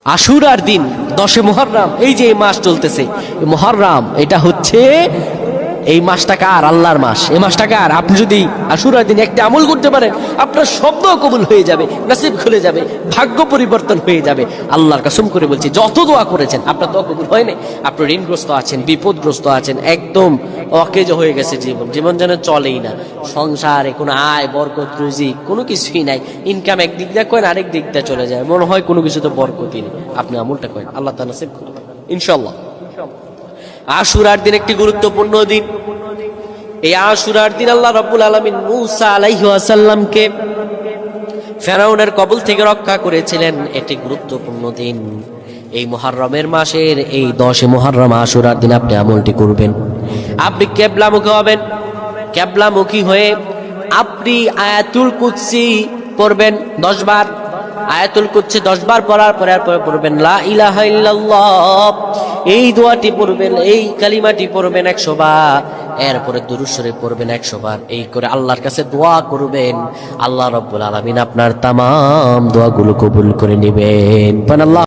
আশুরার দিন 10 মুহররম, এই যে এই মাস চলতেছে মুহররম, এটা হচ্ছে এই মাসটা কার? আল্লাহর মাস। এই মাসটা কার? আপনি যদি আশুরার দিন একটা আমল করতে পারেন, আপনার শব্দ কবুল হয়ে যাবে, নসিব খুলে যাবে, ভাগ্য পরিবর্তন হয়ে যাবে। আল্লাহর কসম করে বলছি, যত দোয়া করেছেন আপনার দোয়া কবুল হয় না। আপনি ঋণগ্রস্ত আছেন, বিপদগ্রস্ত আছেন, একদম অকেজ হয়ে গেছে জীবন যেন চলেই না, সংসারে কোনো আয় বরকত রুজি কোনো কিছুই নাই, ইনকাম একদিক দিয়ে করেন আরেক দিক দিয়ে চলে যায়, মনে হয় কোনো কিছু তো বরকতই নেই। আপনি আমলটা করেন, আল্লাহ তাআলা নসিব করে দেন ইনশাআল্লাহ। আশুরার দিন একটি গুরুত্বপূর্ণ দিন। এই আশুরার দিন আল্লাহ রাব্বুল আলামিন মূসা আলাইহিস সালামকে ফেরাউনের কবল থেকে রক্ষা করেছিলেন। এটি গুরুত্বপূর্ণ দিন। এই মুহররমের মাসের এই 10 মুহররম আশুরার দিন আপনি আমলটি করবেন। আপনি কিবলামুখী হবেন। কিবলামুখী হয়ে আপনি আয়াতুল কুরসি পড়বেন 10 বার। আয়াতুল কুরসি 10 বার পড়ার পরে পড়বেন লা ইলাহা ইল্লাল্লাহ, এই দোয়াটি পড়বেন, এই কালিমাটি পড়বেন 100 বার। এরপরে দুরূদ শরীফ পড়বেন 100 বার। এই করে আল্লাহর কাছে দোয়া করবেন, আল্লাহ রাব্বুল আলামিন আপনার তামাম দোয়াগুলো কবুল করে নেবেন।